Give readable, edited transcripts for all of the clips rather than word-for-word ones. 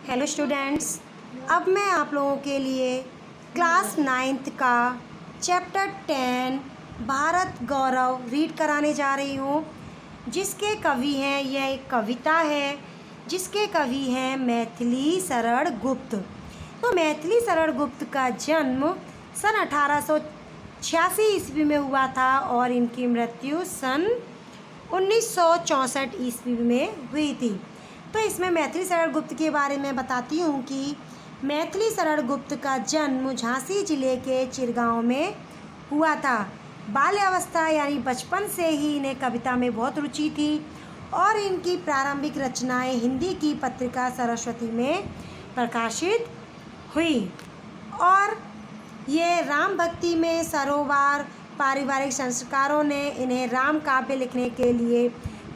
Hello students, अब मैं आप लोगों के लिए क्लास 9th का चैप्टर 10 भारत गौरव रीड कराने जा रही हूँ, जिसके कवि हैं, यह एक कविता है जिसके कवि हैं मैथिली शरण गुप्त। तो मैथिली शरण गुप्त का जन्म सन 1886 ईस्वी में हुआ था और इनकी मृत्यु सन 1964 ईस्वी में हुई थी। तो इसमें मैथिली शरण गुप्त के बारे में बताती हूँ कि मैथिली शरण गुप्त का जन्म झांसी जिले के चिरगांव में हुआ था। बाल्यावस्था यानी बचपन से ही इन्हें कविता में बहुत रुचि थी और इनकी प्रारंभिक रचनाएं हिंदी की पत्रिका सरस्वती में प्रकाशित हुई और ये राम भक्ति में सरोवर पारिवारिक संस्कारों ने इन्हें राम काव्य लिखने के लिए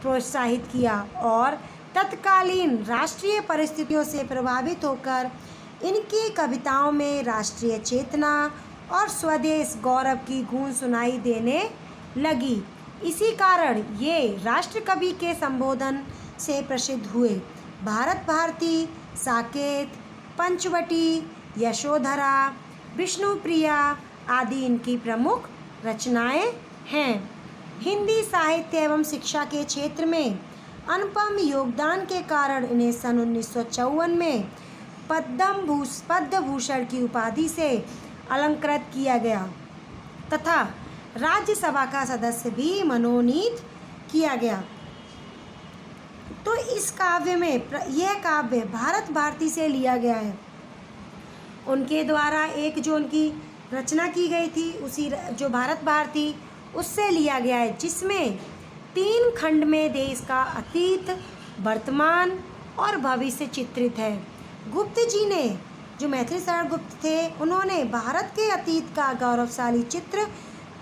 प्रोत्साहित किया और तत्कालीन राष्ट्रीय परिस्थितियों से प्रभावित होकर इनकी कविताओं में राष्ट्रीय चेतना और स्वदेश गौरव की गूंज सुनाई देने लगी। इसी कारण ये राष्ट्र कवि के संबोधन से प्रसिद्ध हुए। भारत भारती, साकेत, पंचवटी, यशोधरा, विष्णुप्रिया आदि इनकी प्रमुख रचनाएं हैं। हिंदी साहित्य एवं शिक्षा के क्षेत्र में अनुपम योगदान के कारण इन्हें सन 1954 में पद्म भूषण की उपाधि से अलंकृत किया गया तथा राज्यसभा का सदस्य भी मनोनीत किया गया। तो इस काव्य में यह काव्य भारत भारती से लिया गया है। उनके द्वारा एक जो उनकी रचना की गई थी उसी जो भारत भारती उससे लिया गया है, जिसमें 3 खंड में देश का अतीत, वर्तमान और भविष्य चित्रित है। गुप्त जी ने, जो मैथिली शरण गुप्त थे, उन्होंने भारत के अतीत का गौरवशाली चित्र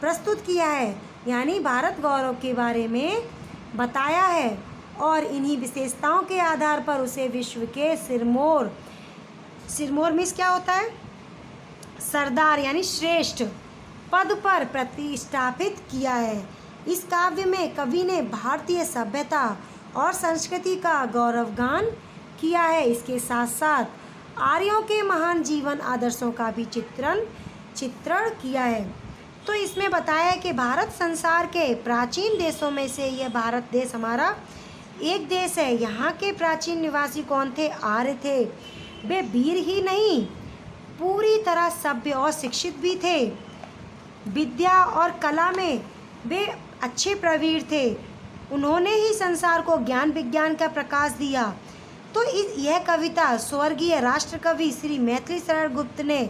प्रस्तुत किया है, यानी भारत गौरव के बारे में बताया है और इन्हीं विशेषताओं के आधार पर उसे विश्व के सिरमौर मीन्स क्या होता है, सरदार यानी श्रेष्ठ पद पर प्रतिष्ठापित किया है। इस काव्य में कवि ने भारतीय सभ्यता और संस्कृति का गौरवगान किया है। इसके साथ साथ आर्यों के महान जीवन आदर्शों का भी चित्रण किया है। तो इसमें बताया है कि भारत संसार के प्राचीन देशों में से यह भारत देश हमारा एक देश है। यहाँ के प्राचीन निवासी कौन थे? आर्य थे। वे वीर ही नहीं, पूरी तरह सभ्य और शिक्षित भी थे। विद्या और कला में वे अच्छे प्रवीण थे। उन्होंने ही संसार को ज्ञान विज्ञान का प्रकाश दिया। तो यह कविता स्वर्गीय राष्ट्र कवि श्री मैथिली शरण गुप्त ने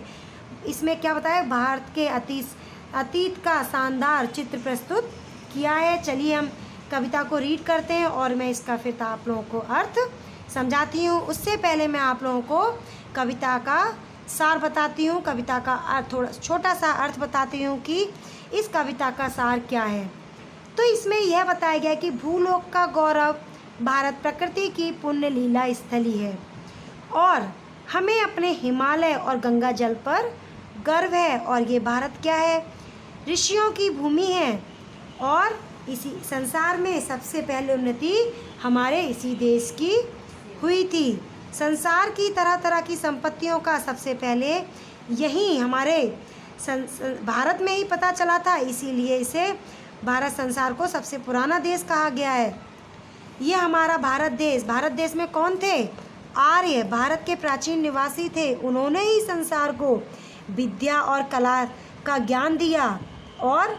इसमें क्या बताया, भारत के अतीत का शानदार चित्र प्रस्तुत किया है। चलिए हम कविता को रीड करते हैं और मैं इसका फिर आप लोगों को अर्थ समझाती हूँ। उससे पहले मैं आप लोगों को कविता का सार बताती हूँ, कविता का अर्थ थोड़ा छोटा सा अर्थ बताती हूँ कि इस कविता का सार क्या है। तो इसमें यह बताया गया कि भूलोक का गौरव भारत प्रकृति की पुण्य लीला स्थली है और हमें अपने हिमालय और गंगा जल पर गर्व है। और ये भारत क्या है? ऋषियों की भूमि है और इसी संसार में सबसे पहले उन्नति हमारे इसी देश की हुई थी। संसार की तरह तरह की संपत्तियों का सबसे पहले यही हमारे भारत में ही पता चला था, इसीलिए इसे भारत संसार को सबसे पुराना देश कहा गया है। ये हमारा भारत देश में कौन थे? आर्य भारत के प्राचीन निवासी थे। उन्होंने ही संसार को विद्या और कला का ज्ञान दिया और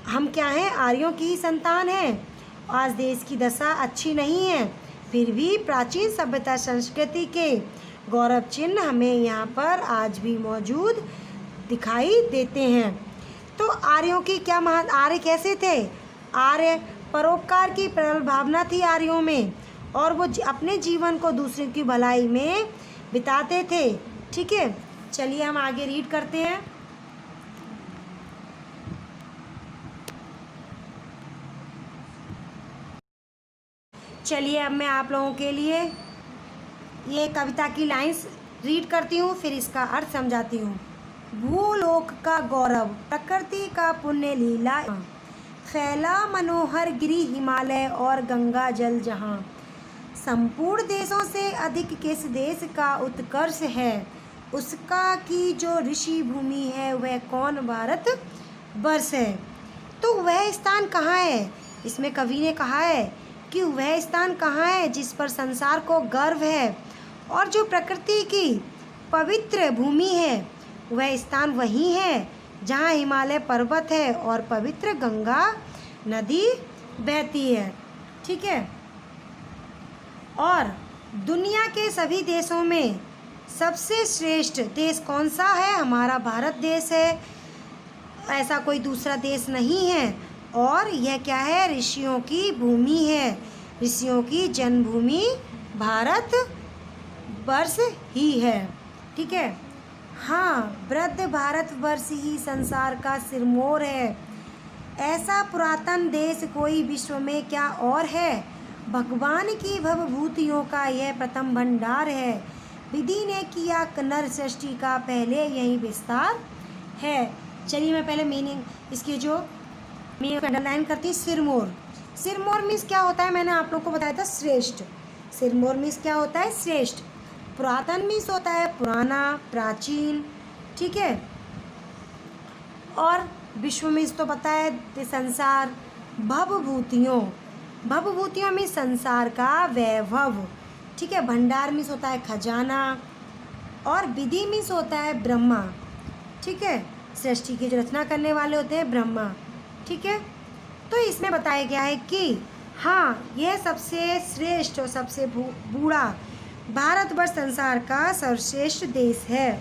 हम क्या हैं? आर्यों की ही संतान हैं। आज देश की दशा अच्छी नहीं है, फिर भी प्राचीन सभ्यता संस्कृति के गौरव चिन्ह हमें यहाँ पर आज भी मौजूद दिखाई देते हैं। तो आर्यों की क्या महान, आर्य कैसे थे? आर्य परोपकार की प्रबल भावना थी आर्यों में और वो अपने जीवन को दूसरों की भलाई में बिताते थे। ठीक है, चलिए हम आगे रीड करते हैं। चलिए अब मैं आप लोगों के लिए ये कविता की लाइंस रीड करती हूँ, फिर इसका अर्थ समझाती हूँ। भूलोक का गौरव, प्रकृति का पुण्य लीला, फैला मनोहर गिरि हिमालय और गंगा जल जहाँ। संपूर्ण देशों से अधिक किस देश का उत्कर्ष है, उसका की जो ऋषि भूमि है वह कौन भारत वर्ष है। तो वह स्थान कहाँ है, इसमें कवि ने कहा है कि वह स्थान कहाँ है जिस पर संसार को गर्व है और जो प्रकृति की पवित्र भूमि है, वह स्थान वही है जहाँ हिमालय पर्वत है और पवित्र गंगा नदी बहती है। ठीक है। और दुनिया के सभी देशों में सबसे श्रेष्ठ देश कौन सा है, हमारा भारत देश है, ऐसा कोई दूसरा देश नहीं है। और यह क्या है, ऋषियों की भूमि है, ऋषियों की जन्मभूमि भारत वर्ष ही है। ठीक है। हाँ, वृद्ध भारत वर्ष ही संसार का सिरमौर है, ऐसा पुरातन देश कोई विश्व में क्या और है। भगवान की भवभूतियों का यह प्रथम भंडार है, विधि ने किया नर सृष्टि का पहले यही विस्तार है। चलिए मैं पहले मीनिंग इसकी जो मीनिंग अंडरलाइन करती हूँ। सिरमौर, सिरमौर मीन्स क्या होता है, मैंने आप लोग को बताया था श्रेष्ठ। सिरमौर मीन्स क्या होता है, श्रेष्ठ। पुरातन मीन्स होता है पुराना, प्राचीन। ठीक है। और विश्व मीन्स तो पता है संसार। भवभूतियों, भवभूतियों मीन्स संसार का वैभव। ठीक है। भंडार मीन्स होता है खजाना और विधि मीन्स होता है ब्रह्मा। ठीक है। सृष्टि की जो रचना करने वाले होते हैं ब्रह्मा। ठीक है। तो इसमें बताया गया है कि हाँ, यह सबसे श्रेष्ठ और सबसे बूढ़ा भारतवर्ष संसार का सर्वश्रेष्ठ देश है।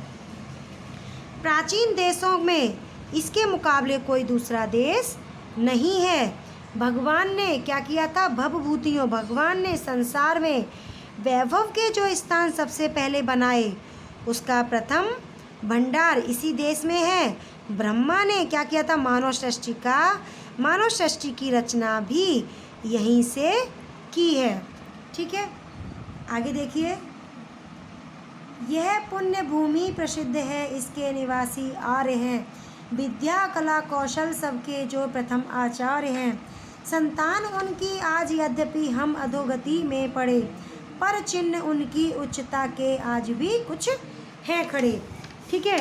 प्राचीन देशों में इसके मुकाबले कोई दूसरा देश नहीं है। भगवान ने क्या किया था, भवभूतियों, भगवान ने संसार में वैभव के जो स्थान सबसे पहले बनाए, उसका प्रथम भंडार इसी देश में है। ब्रह्मा ने क्या किया था, मानव सृष्टि की रचना भी यहीं से की है। ठीक है। आगे देखिए, यह पुण्य भूमि प्रसिद्ध है, इसके निवासी आर्य हैं, विद्या कला कौशल सबके जो प्रथम आचार्य हैं। संतान उनकी आज यद्यपि हम अधोगति में पड़े, पर चिन्ह उनकी उच्चता के आज भी कुछ हैं खड़े। ठीक है।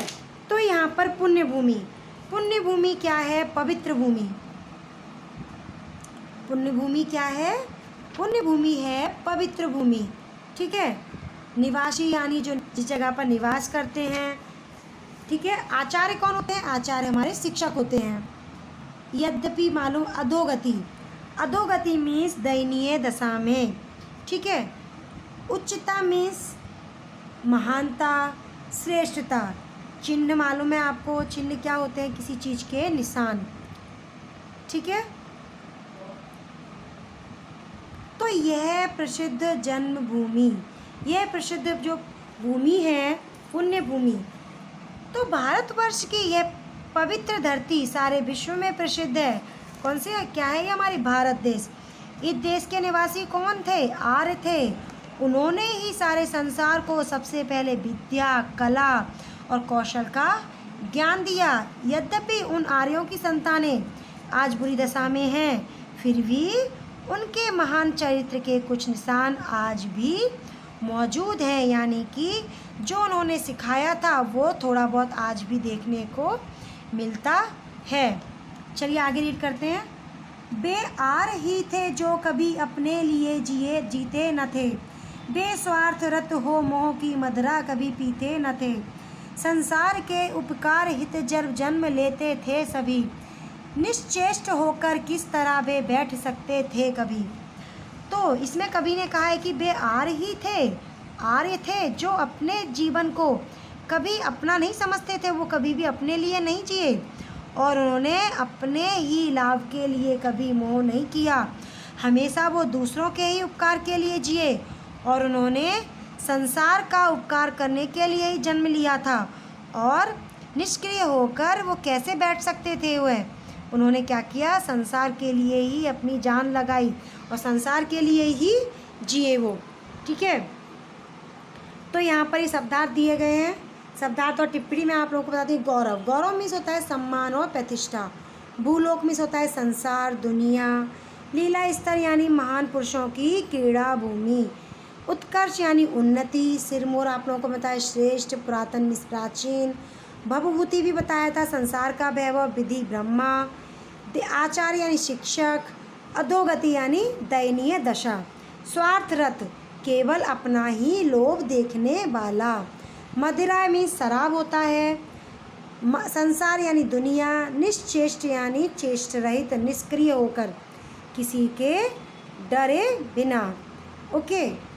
तो यहाँ पर पुण्य भूमि, पुण्य भूमि क्या है, पवित्र भूमि। पुण्य भूमि क्या है, पुण्य भूमि है पवित्र भूमि। ठीक है। निवासी यानी जो जिस जगह पर निवास करते हैं। ठीक है। आचार्य कौन होते हैं, आचार्य हमारे शिक्षक होते हैं। यद्यपि मालूम, अधोगति, अधोगति मीन्स दयनीय दशा में। ठीक है। उच्चता मीन्स महानता, श्रेष्ठता। चिन्ह मालूम है आपको, चिन्ह क्या होते हैं, किसी चीज़ के निशान। ठीक है। तो यह प्रसिद्ध जन्मभूमि, यह प्रसिद्ध जो भूमि है पुण्य भूमि, तो भारतवर्ष की यह पवित्र धरती सारे विश्व में प्रसिद्ध है। कौन से, क्या है ये, हमारी भारत देश। इस देश के निवासी कौन थे, आर्य थे। उन्होंने ही सारे संसार को सबसे पहले विद्या, कला और कौशल का ज्ञान दिया। यद्यपि उन आर्यों की संतानें आज बुरी दशा में हैं, फिर भी उनके महान चरित्र के कुछ निशान आज भी मौजूद हैं, यानी कि जो उन्होंने सिखाया था वो थोड़ा बहुत आज भी देखने को मिलता है। चलिए आगे रीड करते हैं। बेआर ही थे जो कभी अपने लिए जीते न थे, बेस्वार्थ रत हो मोह की मदिरा कभी पीते न थे। संसार के उपकार हित जब जन्म लेते थे सभी, निश्चेष्ट होकर किस तरह वे बैठ सकते थे कभी। तो इसमें कवि ने कहा है कि वे आर्य थे जो अपने जीवन को कभी अपना नहीं समझते थे, वो कभी भी अपने लिए नहीं जिए और उन्होंने अपने ही लाभ के लिए कभी मोह नहीं किया। हमेशा वो दूसरों के ही उपकार के लिए जिए और उन्होंने संसार का उपकार करने के लिए ही जन्म लिया था। और निष्क्रिय होकर वो कैसे बैठ सकते थे, वह उन्होंने क्या किया, संसार के लिए ही अपनी जान लगाई और संसार के लिए ही जिए वो। ठीक है। तो यहाँ पर ये शब्दार्थ दिए गए हैं। शब्दार्थ और टिप्पणी में आप लोगों को बताती हूँ। गौरव, गौरव मीन्स होता है सम्मान और प्रतिष्ठा। भूलोक मीन्स होता है संसार, दुनिया। लीला स्तर यानी महान पुरुषों की क्रीड़ा भूमि। उत्कर्ष यानी उन्नति, सिरमौर आप लोगों को बताया श्रेष्ठ, पुरातन मीन्स प्राचीन, भवभूति भी बताया था संसार का वैभव, विधि ब्रह्मा, आचार्य यानी शिक्षक, अधोगति यानी दयनीय दशा, स्वार्थरत केवल अपना ही लोभ देखने वाला, मदिरा मीन्स शराब होता है, संसार यानी दुनिया, निश्चेष्ट यानी चेष्ट रहित, निष्क्रिय होकर, किसी के डरे बिना। ओके।